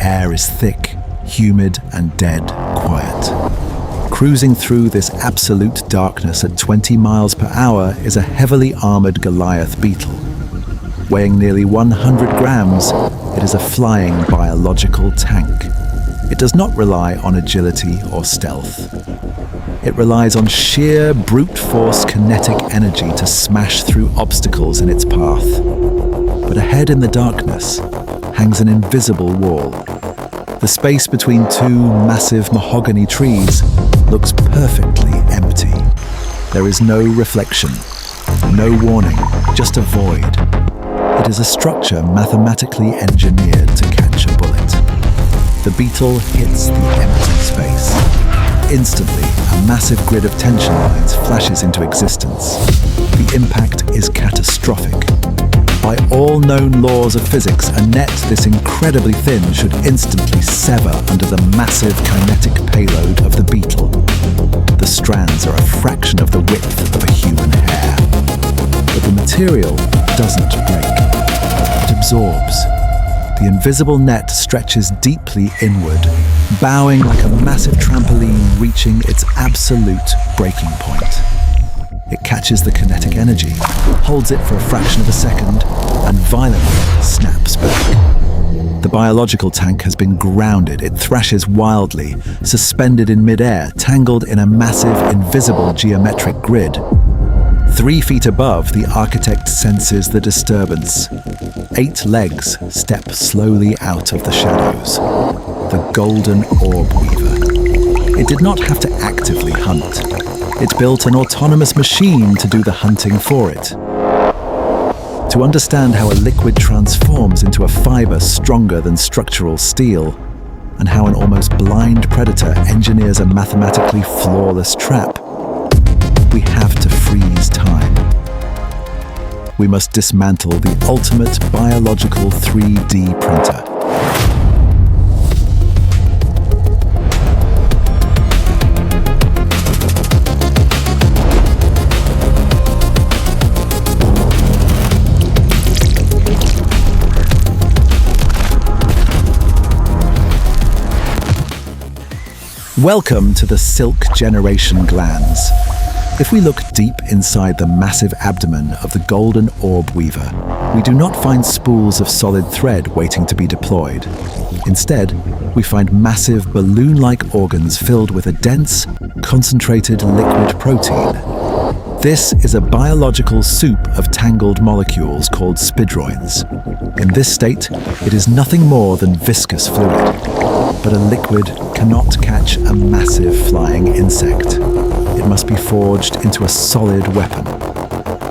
air is thick, humid, and dead quiet. Cruising through this absolute darkness at 20 miles per hour is a heavily armored Goliath Beetle. Weighing nearly 100 grams, it is a flying biological tank. It does not rely on agility or stealth. It relies on sheer brute force kinetic energy to smash through obstacles in its path. But ahead in the darkness hangs an invisible wall. The space between two massive mahogany trees looks perfectly empty. There is no reflection, no warning, just a void. It is a structure mathematically engineered to catch a bullet. The beetle hits the empty space. Instantly, a massive grid of tension lines flashes into existence. The impact is catastrophic. By all known laws of physics, a net this incredibly thin should instantly sever under the massive kinetic payload of the beetle. The strands are a fraction of the width of a human hair. But the material doesn't break. It absorbs. The invisible net stretches deeply inward, bowing like a massive trampoline reaching its absolute breaking point. It catches the kinetic energy, holds it for a fraction of a second, and violently snaps back. The biological tank has been grounded. It thrashes wildly, suspended in midair, tangled in a massive, invisible geometric grid. 3 feet above, the architect senses the disturbance. 8 legs step slowly out of the shadows. The Golden Orb-Weaver. It did not have to actively hunt. It built an autonomous machine to do the hunting for it. To understand how a liquid transforms into a fiber stronger than structural steel, and how an almost blind predator engineers a mathematically flawless trap, we have to freeze time. We must dismantle the ultimate biological 3D printer. Welcome to the silk generation glands. If we look deep inside the massive abdomen of the Golden Orb-Weaver, we do not find spools of solid thread waiting to be deployed. Instead, we find massive balloon-like organs filled with a dense, concentrated liquid protein. This is a biological soup of tangled molecules called spidroins. In this state, it is nothing more than viscous fluid, but a liquid cannot catch a massive flying insect. It must be forged into a solid weapon.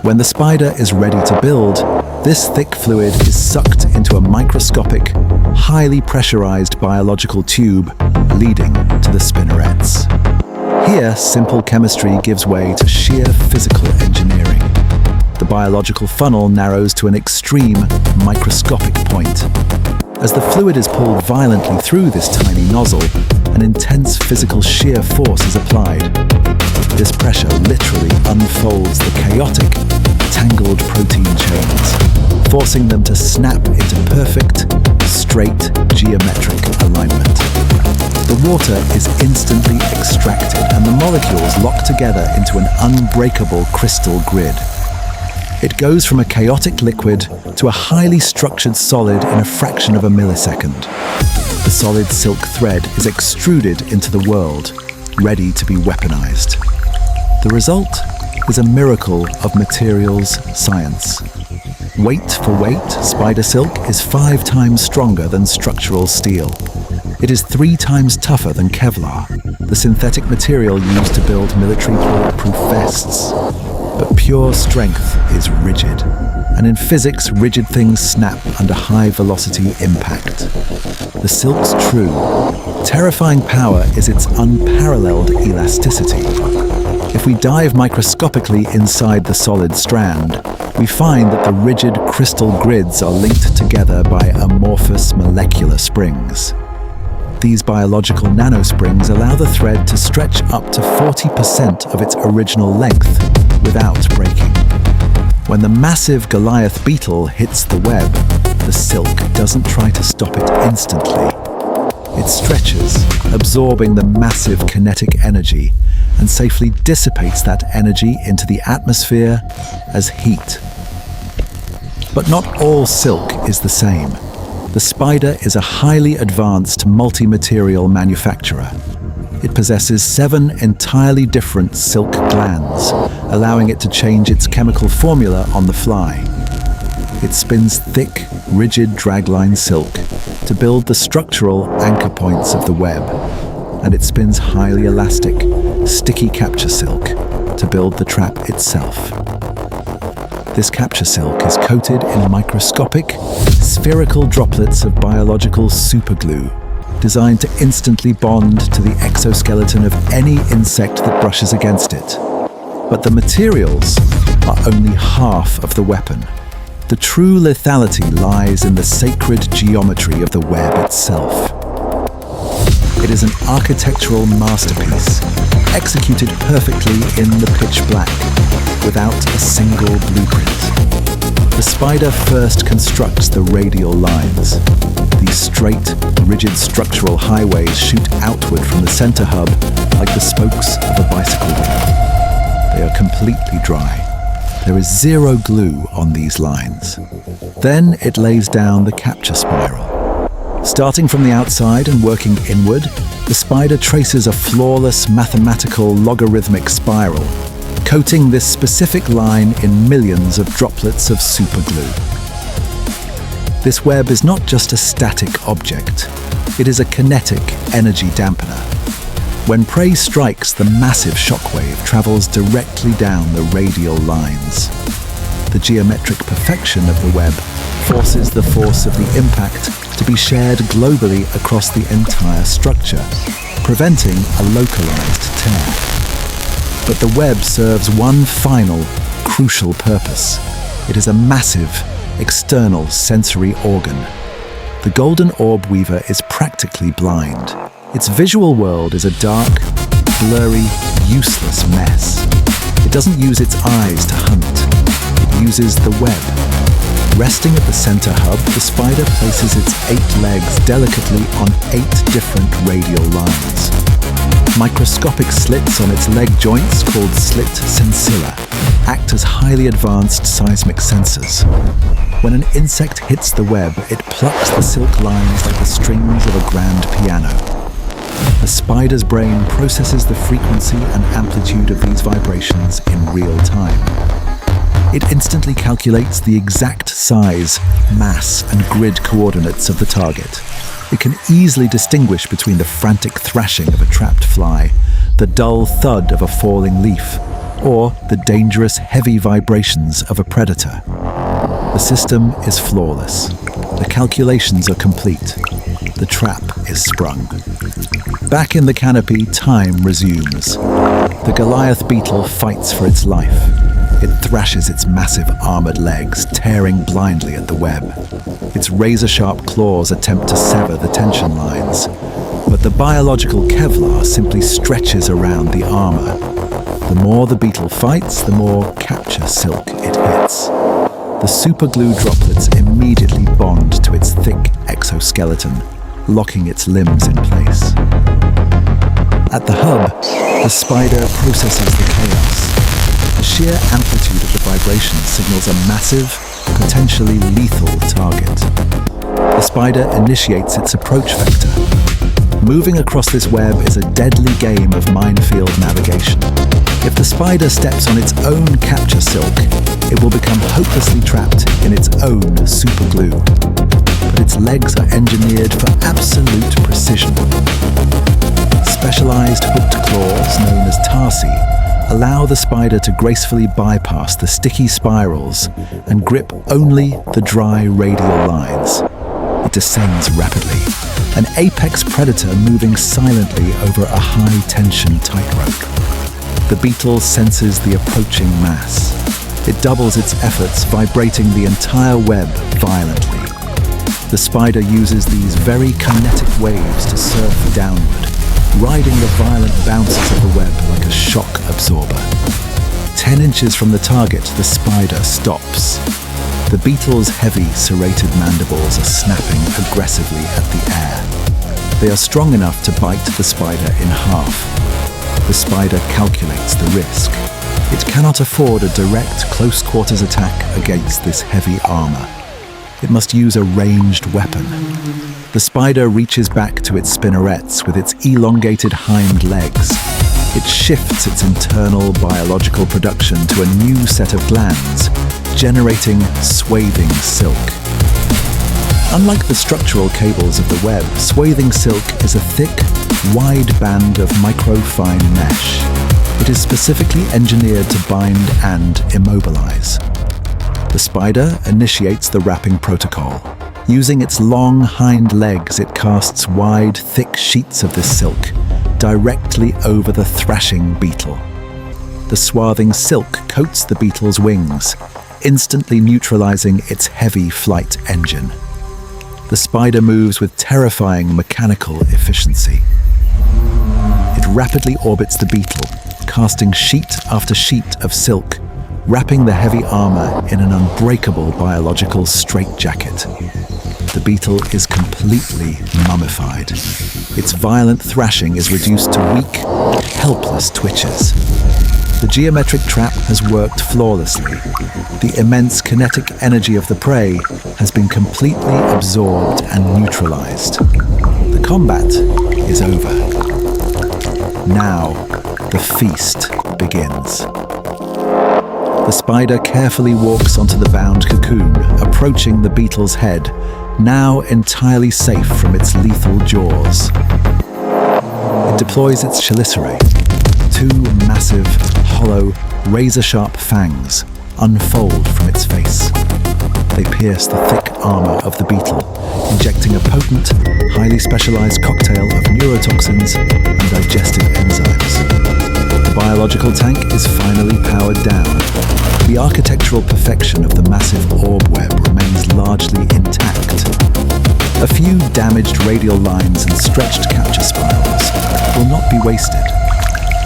When the spider is ready to build, this thick fluid is sucked into a microscopic, highly pressurized biological tube leading to the spinnerets. Here, simple chemistry gives way to sheer physical engineering. The biological funnel narrows to an extreme microscopic point. As the fluid is pulled violently through this tiny nozzle, an intense physical shear force is applied. This pressure literally unfolds the chaotic, tangled protein chains, forcing them to snap into perfect, straight, geometric alignment. The water is instantly extracted and the molecules lock together into an unbreakable crystal grid. It goes from a chaotic liquid to a highly structured solid in a fraction of a millisecond. The solid silk thread is extruded into the world, ready to be weaponized. The result is a miracle of materials science. Weight for weight, spider silk is 5 times stronger than structural steel. It is 3 times tougher than Kevlar, the synthetic material used to build military bulletproof vests. But pure strength is rigid, and in physics, rigid things snap under high-velocity impact. The silk's true, terrifying power is its unparalleled elasticity. If we dive microscopically inside the solid strand, we find that the rigid crystal grids are linked together by amorphous molecular springs. These biological nanosprings allow the thread to stretch up to 40% of its original length without breaking. When the massive Goliath Beetle hits the web, the silk doesn't try to stop it instantly. It stretches, absorbing the massive kinetic energy, and safely dissipates that energy into the atmosphere as heat. But not all silk is the same. The spider is a highly advanced multi-material manufacturer. It possesses 7 entirely different silk glands, allowing it to change its chemical formula on the fly. It spins thick, rigid dragline silk to build the structural anchor points of the web, and it spins highly elastic, sticky capture silk to build the trap itself. This capture silk is coated in microscopic, spherical droplets of biological superglue, designed to instantly bond to the exoskeleton of any insect that brushes against it. But the materials are only half of the weapon. The true lethality lies in the sacred geometry of the web itself. It is an architectural masterpiece, executed perfectly in the pitch black, without a single blueprint. The spider first constructs the radial lines. These straight, rigid structural highways shoot outward from the center hub like the spokes of a bicycle wheel. They are completely dry. There is zero glue on these lines. Then it lays down the capture spiral. Starting from the outside and working inward, the spider traces a flawless mathematical logarithmic spiral, coating this specific line in millions of droplets of superglue. This web is not just a static object, it is a kinetic energy dampener. When prey strikes, the massive shockwave travels directly down the radial lines. The geometric perfection of the web forces the force of the impact to be shared globally across the entire structure, preventing a localized tear. But the web serves one final, crucial purpose. It is a massive, external sensory organ. The Golden Orb-Weaver is practically blind. Its visual world is a dark, blurry, useless mess. It doesn't use its eyes to hunt. It uses the web. Resting at the center hub, the spider places its 8 legs delicately on 8 different radial lines. Microscopic slits on its leg joints, called slit sensilla, act as highly advanced seismic sensors. When an insect hits the web, it plucks the silk lines like the strings of a grand piano. The spider's brain processes the frequency and amplitude of these vibrations in real time. It instantly calculates the exact size, mass, and grid coordinates of the target. It can easily distinguish between the frantic thrashing of a trapped fly, the dull thud of a falling leaf, or the dangerous heavy vibrations of a predator. The system is flawless. The calculations are complete. The trap is sprung. Back in the canopy, time resumes. The Goliath Beetle fights for its life. It thrashes its massive armored legs, tearing blindly at the web. Its razor-sharp claws attempt to sever the tension lines, but the biological Kevlar simply stretches around the armor. The more the beetle fights, the more capture silk it hits. The superglue droplets immediately bond to its thick exoskeleton, locking its limbs in place. At the hub, the spider processes the chaos. The sheer amplitude of the vibration signals a massive, potentially lethal target. The spider initiates its approach vector. Moving across this web is a deadly game of minefield navigation. If the spider steps on its own capture silk, it will become hopelessly trapped in its own superglue. But its legs are engineered for absolute precision. Specialized hooked claws, known as tarsi, allow the spider to gracefully bypass the sticky spirals and grip only the dry radial lines. It descends rapidly, an apex predator moving silently over a high-tension tightrope. The beetle senses the approaching mass. It doubles its efforts, vibrating the entire web violently. The spider uses these very kinetic waves to surf downward, riding the violent bounces of the web like a shock absorber. 10 inches from the target, the spider stops. The beetle's heavy, serrated mandibles are snapping aggressively at the air. They are strong enough to bite the spider in half. The spider calculates the risk. It cannot afford a direct close-quarters attack against this heavy armor. It must use a ranged weapon. The spider reaches back to its spinnerets with its elongated hind legs. It shifts its internal biological production to a new set of glands, generating swathing silk. Unlike the structural cables of the web, swathing silk is a thick, wide band of microfine mesh. It is specifically engineered to bind and immobilize. The spider initiates the wrapping protocol. Using its long hind legs, it casts wide, thick sheets of this silk directly over the thrashing beetle. The swathing silk coats the beetle's wings, instantly neutralizing its heavy flight engine. The spider moves with terrifying mechanical efficiency. It rapidly orbits the beetle, casting sheet after sheet of silk, wrapping the heavy armor in an unbreakable biological straitjacket. The beetle is completely mummified. Its violent thrashing is reduced to weak, helpless twitches. The geometric trap has worked flawlessly. The immense kinetic energy of the prey has been completely absorbed and neutralized. The combat is over. Now, the feast begins. The spider carefully walks onto the bound cocoon, approaching the beetle's head, now entirely safe from its lethal jaws. It deploys its chelicerae. Two massive, hollow, razor-sharp fangs unfold from its face. They pierce the thick armor of the beetle, injecting a potent, highly specialized cocktail of neurotoxins and digestive enzymes. The biological tank is finally powered down. The architectural perfection of the massive orb web remains largely intact. A few damaged radial lines and stretched capture spirals will not be wasted.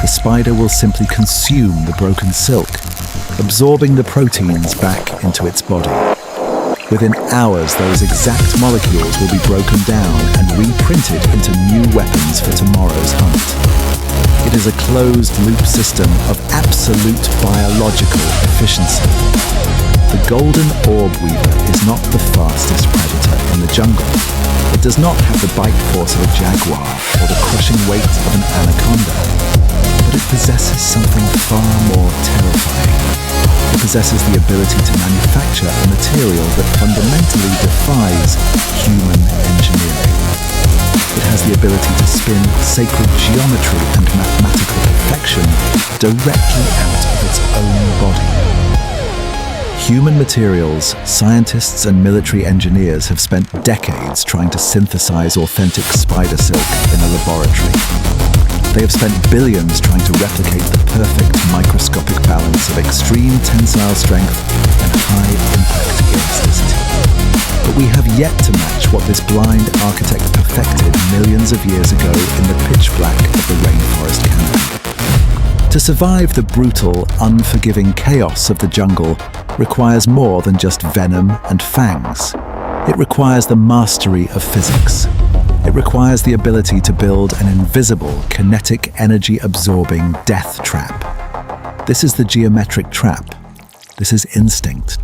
The spider will simply consume the broken silk, absorbing the proteins back into its body. Within hours, those exact molecules will be broken down and reprinted into new weapons for tomorrow's hunt. It is a closed-loop system of absolute biological efficiency. The Golden Orb-Weaver is not the fastest predator in the jungle. It does not have the bite force of a jaguar or the crushing weight of an anaconda. But it possesses something far more terrifying. It possesses the ability to manufacture a material that fundamentally defies human engineering. It has the ability to spin sacred geometry and mathematical perfection directly out of its own body. Human materials, scientists and military engineers have spent decades trying to synthesize authentic spider silk in a laboratory. They have spent billions trying to replicate the perfect microscopic balance of extreme tensile strength and high impact elasticity. But we have yet to match what this blind architect perfected millions of years ago in the pitch black of the rainforest canopy. To survive the brutal, unforgiving chaos of the jungle requires more than just venom and fangs. It requires the mastery of physics. It requires the ability to build an invisible, kinetic, energy-absorbing death trap. This is the geometric trap. This is instinct.